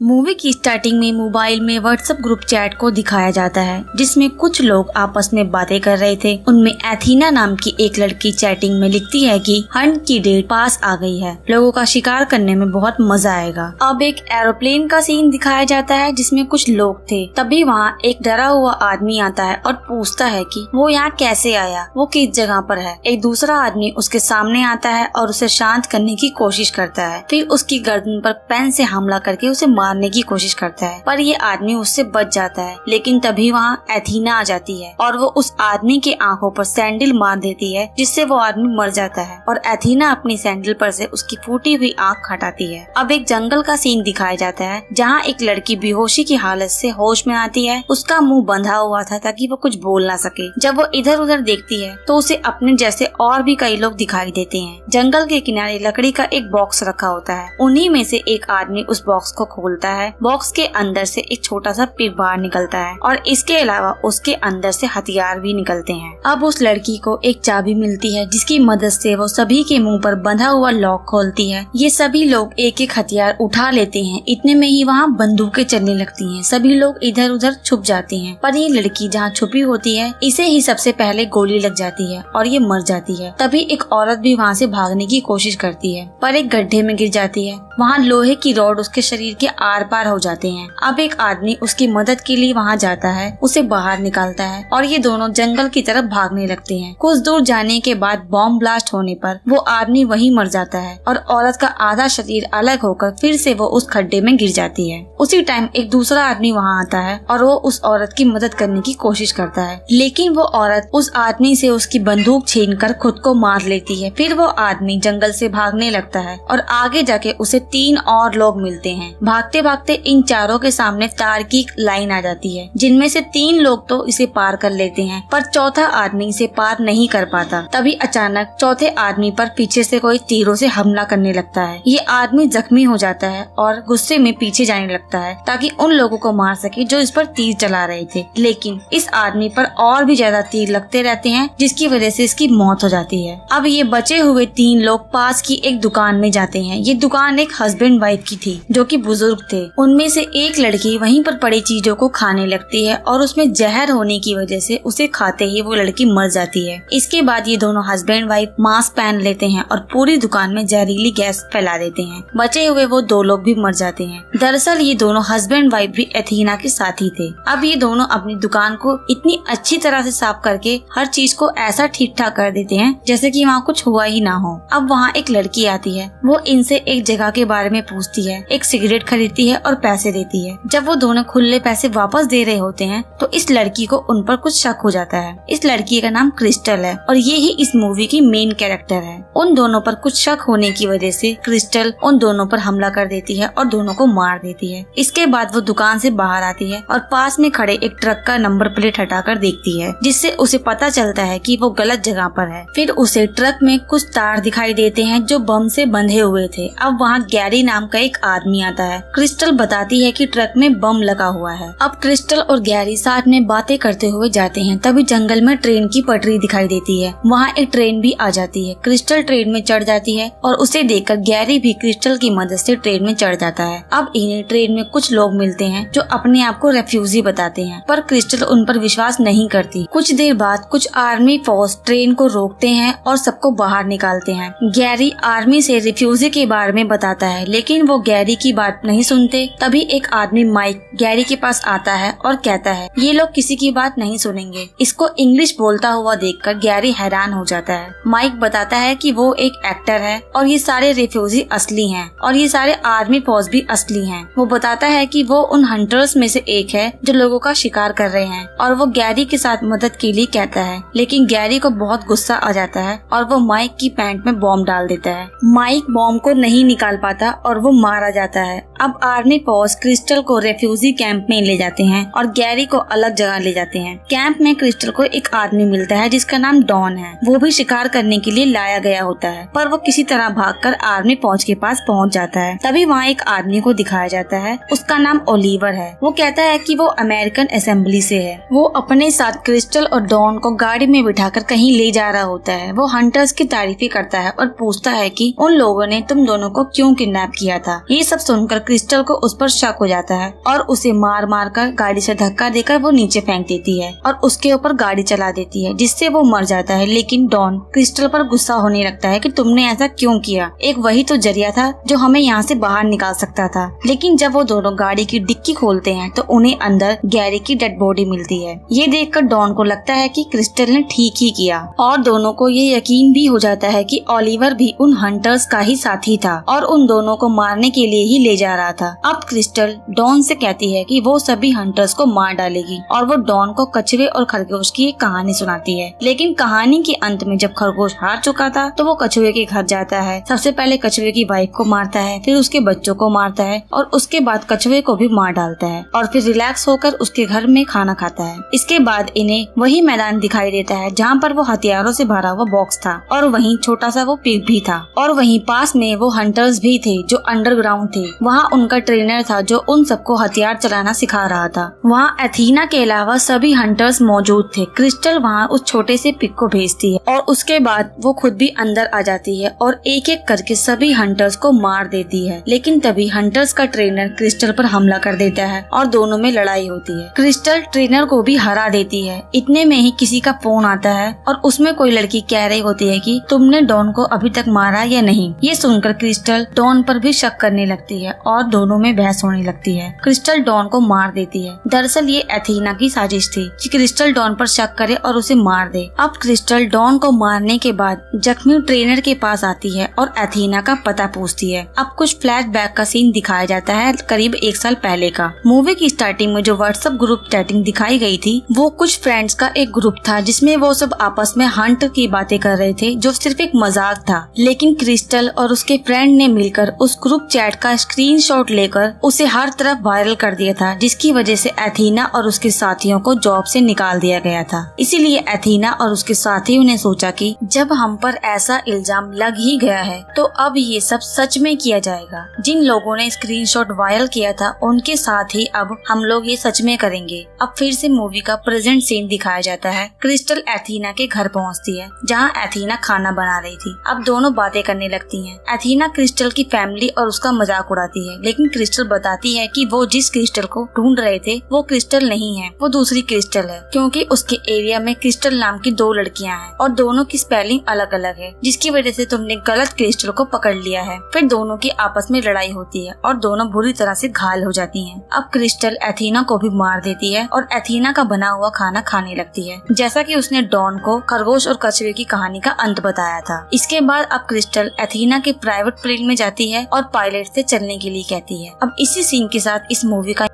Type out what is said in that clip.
Movie की starting में mobile में व्हाट्सएप ग्रुप चैट को दिखाया जाता है जिसमें कुछ लोग आपस में बातें कर रहे थे। उनमें एथीना नाम की एक लड़की चैटिंग में लिखती है कि हंट की डेट पास आ गई है, लोगों का शिकार करने में बहुत मजा आएगा। अब एक एरोप्लेन का सीन दिखाया जाता है जिसमें कुछ लोग थे। तभी वहाँ एक डरा हुआ आदमी आता है और पूछता है कि वो यहाँ कैसे आया, वो किस जगह पर है। एक दूसरा आदमी उसके सामने आता है और उसे शांत करने की कोशिश करता है, फिर उसकी गर्दन पर पेन से हमला करके उसे मारने की कोशिश करता है, पर ये आदमी उससे बच जाता है। लेकिन तभी वहाँ एथीना आ जाती है और वो उस आदमी के आंखों पर सैंडल मार देती है जिससे वो आदमी मर जाता है और एथीना अपनी सैंडल पर से उसकी फूटी हुई आंख हटाती है। अब एक जंगल का सीन दिखाया जाता है जहाँ एक लड़की बेहोशी की हालत से होश में आती है। उसका मुंह बंधा हुआ था ताकि वो कुछ बोल ना सके। जब वो इधर उधर देखती है तो उसे अपने जैसे और भी कई लोग दिखाई देते हैं। जंगल के किनारे लकड़ी का एक बॉक्स रखा होता है। उन्हीं में से एक आदमी उस बॉक्स को खोलता है। बॉक्स के अंदर से एक छोटा सा पिग बाहर निकलता है और इसके अलावा उसके अंदर से हथियार भी निकलते हैं। अब उस लड़की को एक चाबी मिलती है जिसकी मदद से वो सभी के मुंह पर बंधा हुआ लॉक खोलती है। ये सभी लोग एक एक हथियार उठा लेते हैं। इतने में ही वहाँ बंदूकें चलने लगती हैं। सभी लोग इधर उधर छुप जाते हैं, पर ये लड़की जहाँ छुपी होती है इसे ही सबसे पहले गोली लग जाती है और ये मर जाती है। तभी एक औरत भी वहाँ से भागने की कोशिश करती है पर एक गड्ढे में गिर जाती है। वहाँ लोहे की रॉड उसके शरीर के आर पार हो जाते हैं। अब एक आदमी उसकी मदद के लिए वहाँ जाता है, उसे बाहर निकालता है और ये दोनों जंगल की तरफ भागने लगते हैं। कुछ दूर जाने के बाद बॉम्ब ब्लास्ट होने पर वो आदमी वहीं मर जाता है और औरत का आधा शरीर अलग होकर फिर से वो उस खड्डे में गिर जाती है। उसी टाइम एक दूसरा आदमी वहाँ आता है और वो उस औरत की मदद करने की कोशिश करता है, लेकिन वो औरत उस आदमी से उसकी बंदूक छीनकर खुद को मार लेती है। फिर वो आदमी जंगल से भागने लगता है और आगे जाके उसे 3 और लोग मिलते हैं। भागते भागते इन चारों के सामने तार की लाइन आ जाती है जिनमें से 3 लोग तो इसे पार कर लेते हैं पर चौथा आदमी इसे पार नहीं कर पाता। तभी अचानक चौथे आदमी पर पीछे से कोई तीरों से हमला करने लगता है। ये आदमी जख्मी हो जाता है और गुस्से में पीछे जाने लगता है ताकि उन लोगों को मार सके जो इस पर तीर चला रहे थे, लेकिन इस आदमी पर और भी ज्यादा तीर लगते रहते हैं जिसकी वजह से इसकी मौत हो जाती है। अब ये बचे हुए 3 लोग पास की एक दुकान में जाते हैं। ये दुकान एक हस्बैंड वाइफ की थी जो कि बुजुर्ग थे। उनमें से एक लड़की वहीं पर पड़ी चीजों को खाने लगती है और उसमें जहर होने की वजह से उसे खाते ही वो लड़की मर जाती है। इसके बाद ये दोनों हस्बैंड वाइफ मास्क पहन लेते हैं और पूरी दुकान में जहरीली गैस फैला देते हैं। बचे हुए वो 2 लोग भी मर जाते हैं। दरअसल ये दोनों हस्बैंड वाइफ भी एथीना के साथी थे। अब ये दोनों अपनी दुकान को इतनी अच्छी तरह से साफ करके हर चीज को ऐसा ठीक ठाक कर देते हैं जैसे कि वहाँ कुछ हुआ ही ना हो। अब वहाँ एक लड़की आती है। वो इनसे एक जगह के बारे में पूछती है, एक सिगरेट खरीदती है और पैसे देती है। जब वो दोनों खुले पैसे वापस दे रहे होते हैं तो इस लड़की को उन पर कुछ शक हो जाता है। इस लड़की का नाम क्रिस्टल है और ये ही इस मूवी की मेन कैरेक्टर है। उन दोनों पर कुछ शक होने की वजह से क्रिस्टल उन दोनों पर हमला कर देती है और दोनों को मार देती है। इसके बाद वो दुकान से बाहर आती है और पास में खड़े एक ट्रक का नंबर प्लेट हटाकर देखती है जिससे उसे पता चलता है कि वो गलत जगह पर है। फिर उसे ट्रक में कुछ तार दिखाई देते हैं जो बम से बंधे हुए थे। अब वहाँ गैरी नाम का एक आदमी आता है। क्रिस्टल बताती है कि ट्रक में बम लगा हुआ है। अब क्रिस्टल और गैरी साथ में बातें करते हुए जाते हैं। तभी जंगल में ट्रेन की पटरी दिखाई देती है। वहाँ एक ट्रेन भी आ जाती है। क्रिस्टल ट्रेन में चढ़ जाती है और उसे देखकर गैरी भी क्रिस्टल की मदद से ट्रेन में चढ़ जाता है। अब इन्हें ट्रेन में कुछ लोग मिलते हैं जो अपने आप को रेफ्यूजी बताते हैं, पर क्रिस्टल उन पर विश्वास नहीं करती। कुछ देर बाद कुछ आर्मी फोर्स ट्रेन को रोकते हैं और सबको बाहर निकालते हैं। गैरी आर्मी से रिफ्यूजी के बारे में बताता है, लेकिन वो गैरी की बात नहीं सुनते। तभी एक आदमी माइक गैरी के पास आता है और कहता है ये लोग किसी की बात नहीं सुनेंगे। इसको इंग्लिश बोलता हुआ देखकर गैरी हैरान हो जाता है। माइक बताता है कि वो एक एक्टर है और ये सारे रिफ्यूजी असली हैं और ये सारे आर्मी फोर्स भी असली हैं। वो बताता है कि वो उन हंटर्स में से एक है जो लोगों का शिकार कर रहे हैं और वो गैरी के साथ मदद के लिए कहता है, लेकिन गैरी को बहुत गुस्सा आ जाता है और वो माइक की पैंट में बॉम्ब डाल देता है। माइक बॉम्ब को नहीं निकाल पाता और वो मारा जाता है। अब आर्मी फोर्स क्रिस्टल को रेफ्यूजी कैंप में ले जाते हैं और गैरी को अलग जगह ले जाते हैं। कैंप में क्रिस्टल को एक आदमी मिलता है जिसका नाम डॉन है। वो भी शिकार करने के लिए लाया गया होता है, पर वो किसी तरह भागकर आर्मी फौज के पास पहुंच जाता है। तभी वहाँ एक आदमी को दिखाया जाता है। उसका नाम ओलिवर है। वो कहता है कि वो अमेरिकन असेंबली से है। वो अपने साथ क्रिस्टल और डॉन को गाड़ी में बिठाकर कहीं ले जा रहा होता है। वो हंटर्स की तारीफें करता है और पूछता है कि उन लोगों ने तुम दोनों को क्यों किडनैप किया था। ये सब सुनकर क्रिस्टल क्रिस्टल को उस पर शक हो जाता है और उसे मार मार कर गाड़ी से धक्का देकर वो नीचे फेंक देती है और उसके ऊपर गाड़ी चला देती है, जिससे वो मर जाता है। लेकिन डॉन क्रिस्टल पर गुस्सा होने लगता है कि तुमने ऐसा क्यों किया, एक वही तो जरिया था जो हमें यहाँ से बाहर निकाल सकता था। लेकिन जब वो दोनों गाड़ी की डिक्की खोलते हैं तो उन्हें अंदर गैरी की डेड बॉडी मिलती है। ये देखकर डॉन को लगता है कि क्रिस्टल ने ठीक ही किया और दोनों को ये यकीन भी हो जाता है कि ओलिवर भी उन हंटर्स का ही साथी था और उन दोनों को मारने के लिए ही ले जा रहा था। अब क्रिस्टल डॉन से कहती है कि वो सभी हंटर्स को मार डालेगी और वो डॉन को कछुए और खरगोश की एक कहानी सुनाती है। लेकिन कहानी के अंत में जब खरगोश हार चुका था तो वो कछुए के घर जाता है। सबसे पहले कछुए की वाइफ को मारता है, फिर उसके बच्चों को मारता है और उसके बाद कछुए को भी मार डालता है और फिर रिलैक्स होकर उसके घर में खाना खाता है। इसके बाद इन्हें वही मैदान दिखाई देता है जहाँ पर वो हथियारों से भरा हुआ बॉक्स था और वहीं छोटा सा वो पिग भी था और वहीं पास में वो हंटर्स भी थे जो अंडरग्राउंड थे। वहाँ उनका ट्रेनर था जो उन सबको हथियार चलाना सिखा रहा था। वहाँ एथीना के अलावा सभी हंटर्स मौजूद थे। क्रिस्टल वहाँ उस छोटे से पिग को भेजती है और उसके बाद वो खुद भी अंदर आ जाती है और एक एक करके सभी हंटर्स को मार देती है। लेकिन तभी हंटर्स का ट्रेनर क्रिस्टल पर हमला कर देता है और दोनों में लड़ाई होती है। क्रिस्टल ट्रेनर को भी हरा देती है। इतने में ही किसी का फोन आता है और उसमें कोई लड़की कह रही होती है कि तुमने डॉन को अभी तक मारा या नहीं। ये सुनकर क्रिस्टल डॉन पर भी शक करने लगती है और दोनों में बहस होने लगती है। क्रिस्टल डॉन को मार देती है। दरअसल ये एथीना की साजिश थी कि क्रिस्टल डॉन पर शक करे और उसे मार दे। अब क्रिस्टल डॉन को मारने के बाद जख्मी ट्रेनर के पास आती है और एथीना का पता पूछती है। अब कुछ फ्लैशबैक का सीन दिखाया जाता है करीब 1 साल पहले का। मूवी की स्टार्टिंग में जो व्हाट्सएप ग्रुप चैटिंग दिखाई गई थी वो कुछ फ्रेंड्स का एक ग्रुप था जिसमें वो सब आपस में हंट की बातें कर रहे थे जो सिर्फ एक मजाक था। लेकिन क्रिस्टल और उसके फ्रेंड ने मिलकर उस ग्रुप चैट का स्क्रीनशॉट लेकर उसे हर तरफ वायरल कर दिया था, जिसकी वजह से एथीना और उसके साथियों को जॉब से निकाल दिया गया था। इसीलिए एथीना और उसके साथियों ने सोचा कि जब हम पर ऐसा इल्जाम लग ही गया है तो अब ये सब सच में किया जाएगा। जिन लोगों ने स्क्रीनशॉट वायरल किया था उनके साथ ही अब हम लोग ये सच में करेंगे। अब फिर से मूवी का प्रेजेंट सीन दिखाया जाता है। क्रिस्टल एथीना के घर पहुंचती है जहां एथीना खाना बना रही थी। अब दोनों बातें करने लगती हैं। एथीना क्रिस्टल की फैमिली और उसका मजाक उड़ाती है, लेकिन क्रिस्टल बताती है कि वो जिस क्रिस्टल को ढूंढ रहे थे वो क्रिस्टल नहीं है, वो दूसरी क्रिस्टल है, क्योंकि उसके एरिया में क्रिस्टल नाम की 2 लड़कियां हैं और दोनों की स्पेलिंग अलग अलग है, जिसकी वजह से तुमने गलत क्रिस्टल को पकड़ लिया है। फिर दोनों की आपस में लड़ाई होती है और दोनों बुरी तरह से घायल हो जाती हैं। अब क्रिस्टल एथीना को भी मार देती है और एथीना का बना हुआ खाना खाने लगती है, जैसा कि उसने डॉन को खरगोश और कछुए की कहानी का अंत बताया था। इसके बाद अब क्रिस्टल एथीना के प्राइवेट प्लेन में जाती है और पायलट से चलने के लिए कहती है। अब इसी सीन के साथ इस मूवी का